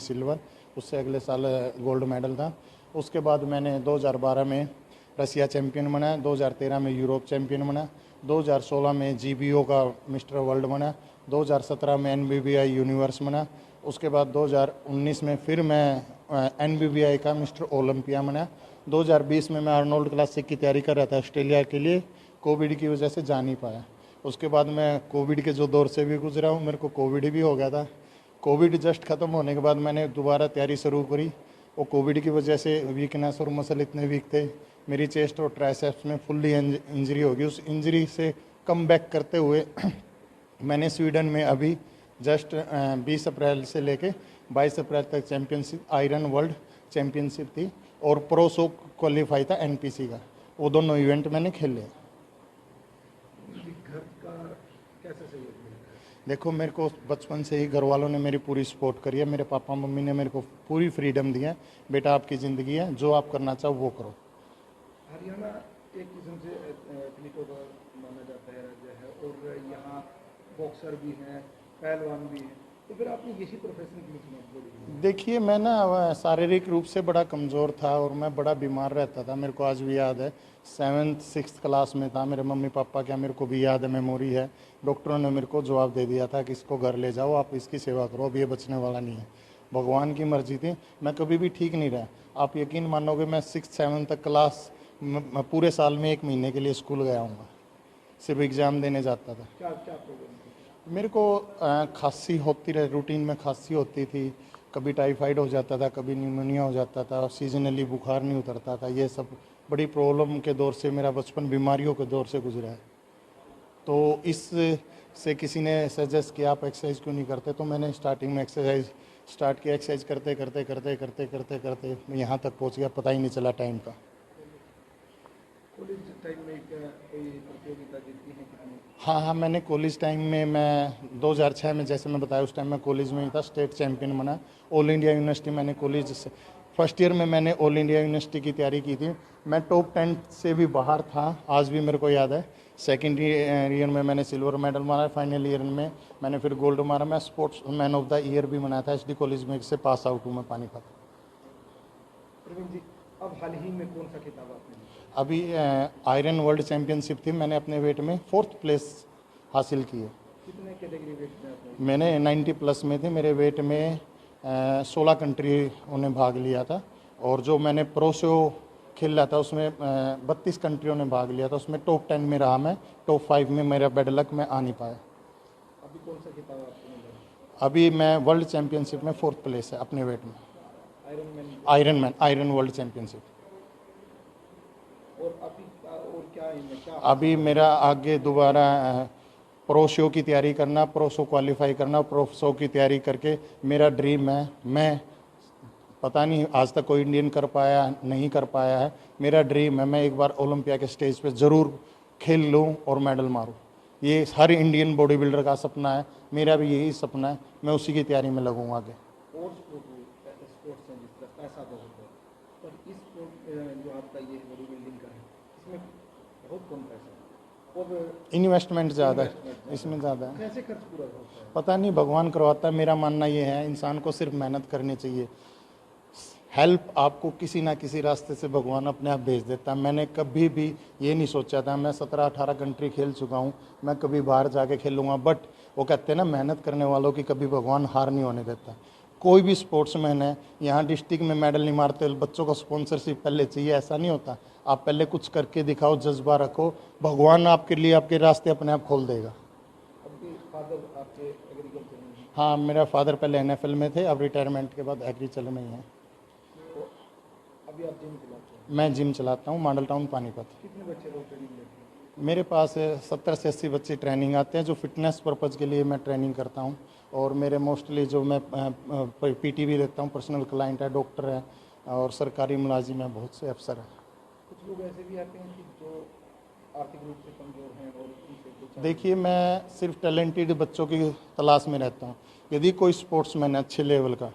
Silver, उससे अगले साल गोल्ड मेडल था। उसके बाद मैंने 2012 में रसिया चैम्पियन बना, 2013 में यूरोप चैम्पियन बना, 2016 में जीबीओ का मिस्टर वर्ल्ड बना, 2017 में एनबीबीआई यूनिवर्स बना। उसके बाद 2019 में फिर मैं एनबीबीआई का मिस्टर ओलंपिया बना। 2020 में मैं आर्नोल्ड क्लासिक की तैयारी कर रहा था ऑस्ट्रेलिया के लिए, कोविड की वजह से जा नहीं पाया। उसके बाद मैं कोविड के जो दौर से भी गुजरा हूँ, मेरे को कोविड भी हो गया था। कोविड जस्ट ख़त्म होने के बाद मैंने दोबारा तैयारी शुरू करी। वो कोविड की वजह से वीकनेस और मसल इतने वीक थे, मेरी चेस्ट और ट्राइसेप्स में फुल्ली इंजरी होगी। उस इंजरी से कम बैक करते हुए मैंने स्वीडन में अभी जस्ट 20 अप्रैल से लेके 22 अप्रैल तक चैम्पियनशिप, आयरन वर्ल्ड चैम्पियनशिप थी और प्रो शो क्वालिफाई था एनपीसी का। वो दोनों इवेंट मैंने खेले। घर का कैसे सहयोग मिला? देखो, मेरे को बचपन से ही घर वालों ने मेरी पूरी सपोर्ट करी है। मेरे पापा मम्मी ने मेरे को पूरी फ्रीडम दी है, बेटा आपकी ज़िंदगी है, जो आप करना चाहो वो करो। हरियाणा एक किस्म से एथलीटों का माना जाता है राज्य है, और यहाँ बॉक्सर भी हैं, पहलवान भी हैं, तो फिर आपने यही प्रोफेशन क्यों चुना? देखिए, मैं ना शारीरिक रूप से बड़ा कमज़ोर था और मैं बड़ा बीमार रहता था। मेरे को आज भी याद है, 7th-6th क्लास में था, मेरे मम्मी पापा, क्या मेरे को भी याद है, मेमोरी है। डॉक्टरों ने मेरे को जवाब दे दिया था कि इसको घर ले जाओ, आप इसकी सेवा करो, अब ये बचने वाला नहीं है। भगवान की मर्जी थी, मैं कभी भी ठीक नहीं रहा। आप यकीन मानोगे, मैं 6th-7th तक क्लास मैं पूरे साल में 1 महीने के लिए स्कूल गया हूँ, सिर्फ एग्ज़ाम देने जाता था। क्या क्या प्रॉब्लम थी? मेरे को खांसी होती रही, रूटीन में खांसी होती थी, कभी टाइफाइड हो जाता था, कभी निमोनिया हो जाता था, सीजनली बुखार नहीं उतरता था। ये सब बड़ी प्रॉब्लम के दौर से मेरा बचपन बीमारियों के दौर से गुजरा है। तो इस से किसी ने सजेस्ट किया आप एक्सरसाइज क्यों नहीं करते, तो मैंने स्टार्टिंग में एक्सरसाइज स्टार्ट किया। एक्सरसाइज करते करते करते करते करते करते मैं यहाँ तक पहुँच गया, पता ही नहीं चला टाइम का। कॉलेज टाइम में क्या कोई प्रतियोगिता जीती है कितनी? हाँ, मैंने कॉलेज टाइम में, मैं 2006 में, जैसे मैं बताया, उस टाइम मैं कॉलेज में ही था, स्टेट चैम्पियन बना। ऑल इंडिया यूनिवर्सिटी मैंने कॉलेज से फर्स्ट ईयर में मैंने ऑल इंडिया यूनिवर्सिटी की तैयारी की थी। मैं टॉप 10 से भी बाहर था, आज भी मेरे को याद है। सेकेंड ईयर में मैंने सिल्वर मेडल मारा, फाइनल ईयर में मैंने फिर गोल्ड मारा। मैं sports man of the year भी बनाया था, एसडी कॉलेज में से पास आउट हूँ मैं पानीपत। प्रवीण जी, अब हाल ही में कौन सा खिताब आपने जीता? अभी आयरन वर्ल्ड चैम्पियनशिप थी, मैंने अपने वेट में 4th प्लेस हासिल की है। कितने कैटेगरी वेट में आपने? मैंने 90 प्लस में थे, मेरे वेट में 16 कंट्रियों ने भाग लिया था, और जो मैंने प्रो शो खेल रहा था उसमें 32 कंट्रियों ने भाग लिया था। उसमें टॉप 10 में रहा मैं, टॉप 5 में मेरा बैड लक, मैं आ नहीं पाया। अभी कौन सा खिताब आपको मिला? अभी मैं वर्ल्ड चैम्पियनशिप में 4th प्लेस है अपने वेट में, आयरन वर्ल्ड चैम्पियनशिप। और अभी और क्या है, क्या अभी मेरा आगे दोबारा प्रो शो की तैयारी करना, प्रो शो क्वालिफाई करना, प्रो शो की तैयारी करके मेरा ड्रीम है। मैं पता नहीं आज तक कोई इंडियन कर पाया नहीं कर पाया है, मेरा ड्रीम है मैं एक बार ओलंपिया के स्टेज पे ज़रूर खेल लूँ और मेडल मारूँ। ये हर इंडियन बॉडी बिल्डर का सपना है, मेरा भी यही सपना है, मैं उसी की तैयारी में लगूंगा आगे। और स्पोर्ट्स हैं जिस तरह पैसा बहुत है, पर इस स्पोर्ट जो आपका ये बॉडी बिल्डिंग का है, इसमें बहुत कम पैसा है और इन्वेस्टमेंट ज़्यादा है, इसमें ज़्यादा है। कैसे खर्च पूरा होता है? पता नहीं, भगवान करवाता है। मेरा मानना ये है, इंसान को सिर्फ मेहनत करनी चाहिए। हेल्प आपको किसी ना किसी रास्ते से भगवान अपने आप भेज देता है। मैंने कभी भी ये नहीं सोचा था, मैं 17-18 कंट्री खेल चुका हूँ, मैं कभी बाहर जाके खेलूँगा, बट वो कहते हैं ना, मेहनत करने वालों की कभी भगवान हार नहीं होने देता। कोई भी स्पोर्ट्समैन है, यहाँ डिस्ट्रिक्ट में मेडल नहीं मारते, बच्चों को स्पॉन्सरशिप पहले चाहिए, ऐसा नहीं होता। आप पहले कुछ करके दिखाओ, जज्बा रखो, भगवान आपके लिए आपके रास्ते अपने आप खोल देगा। आपके फादर आपके एग्रीकल्चर में? हाँ, मेरा फादर पहले NFL में थे, अब रिटायरमेंट के बाद एग्रीकल्चर में ही है। तो अभी आप जिम चलाते हैं? मैं जिम चलाता हूँ, मॉडल टाउन पानीपत। कितने बच्चे लोग ट्रेनिंग लेते हैं? मेरे पास 70 से 80 बच्चे ट्रेनिंग आते हैं, जो फिटनेस पर्पज़ के लिए मैं ट्रेनिंग करता हूँ। और मेरे मोस्टली जो मैं PT भी लेता हूँ, पर्सनल क्लाइंट है, डॉक्टर है और सरकारी मुलाजिम है, बहुत से अफसर हैं। कुछ लोग ऐसे भी आते हैं कि जो आर्थिक रूप से कमज़ोर हैं और उनसे कुछ। देखिए, मैं सिर्फ टैलेंटेड बच्चों की तलाश में रहता हूँ। यदि कोई स्पोर्ट्समैन है अच्छे लेवल का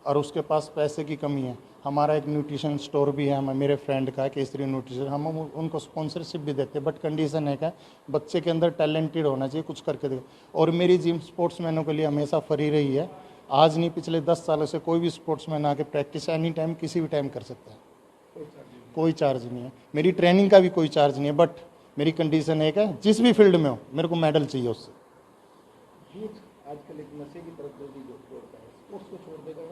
और उसके पास पैसे की कमी है, हमारा एक न्यूट्रिशन स्टोर भी है, मेरे फ्रेंड का केसरी न्यूट्रिशन, हम उनको स्पॉन्सरशिप भी देते हैं, बट कंडीशन है क्या, बच्चे के अंदर टैलेंटेड होना चाहिए, कुछ करके दे। और मेरी जिम स्पोर्ट्समैनों के लिए हमेशा फ्री रही है, आज नहीं, पिछले 10 सालों से कोई भी स्पोर्ट्समैन आके प्रैक्टिस एनी टाइम किसी भी टाइम कर सकता है, कोई चार्ज नहीं। कोई चार्ज नहीं है। मेरी ट्रेनिंग का भी कोई चार्ज नहीं है, बट मेरी कंडीशन एक है, जिस भी फील्ड में हो मेरे को मेडल चाहिए उससे। यूथ आजकल एक नशे की तरफ जल्दी दौड़ता है, स्पोर्ट्स को छोड़ देगा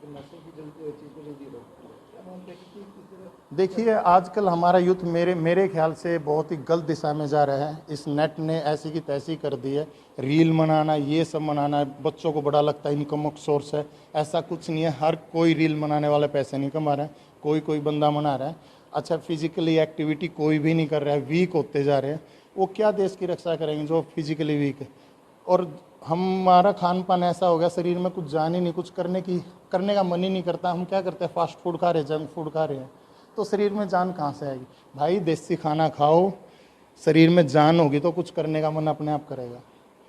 तो नशे की जल्दी चीज़ को जल्दी रोकता है। क्या मानते हैं कि किस तरह देखिए आजकल हमारा यूथ मेरे ख्याल से बहुत ही गलत दिशा में जा रहा है। इस नेट ने ऐसी की तैसी कर दी है, रील बनाना ये सब बनाना बच्चों को बड़ा लगता है इनकम सोर्स है, ऐसा कुछ नहीं है। हर कोई रील बनाने वाला पैसे नहीं कमा रहा है, कोई बंदा बना रहा है। अच्छा फिजिकली एक्टिविटी कोई भी नहीं कर रहा है, वीक होते जा रहे हैं। वो क्या देश की रक्षा करेंगे जो फिजिकली वीक है। और हमारा खान पान ऐसा हो गया, शरीर में कुछ जान ही नहीं, कुछ करने का मन ही नहीं करता। हम क्या करते हैं, फास्ट फूड खा रहे हैं, जंक फूड खा रहे हैं, तो शरीर में जान कहाँ से आएगी। भाई देसी खाना खाओ, शरीर में जान होगी तो कुछ करने का मन अपने आप करेगा।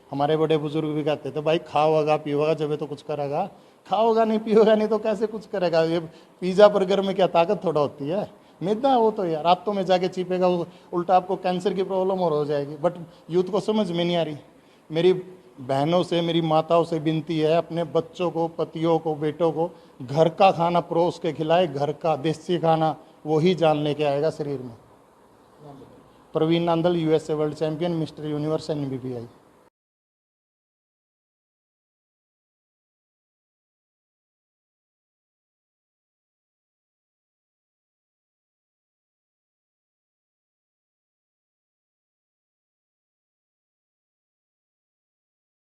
हमारे बड़े बुजुर्ग भी कहते थे भाई खाओगा पियोगा जब तो कुछ करेगा, खाओगा नहीं पियोगा नहीं तो कैसे कुछ करेगा। ये पिज़्ज़ा बर्गर में क्या ताकत थोड़ा होती है, मैदा वो तो यार रातों में जाके चिपेगा, उल्टा आपको कैंसर की प्रॉब्लम और हो जाएगी। बट यूथ को समझ में नहीं आ रही। मेरी बहनों से मेरी माताओं से विनती है, अपने बच्चों को, पतियों को, बेटों को घर का खाना परोस के खिलाए, घर का देसी खाना, वही जान लेके आएगा शरीर में। नाम बताइए। Praveen Nandal, USA world champion, mister universe NBBI।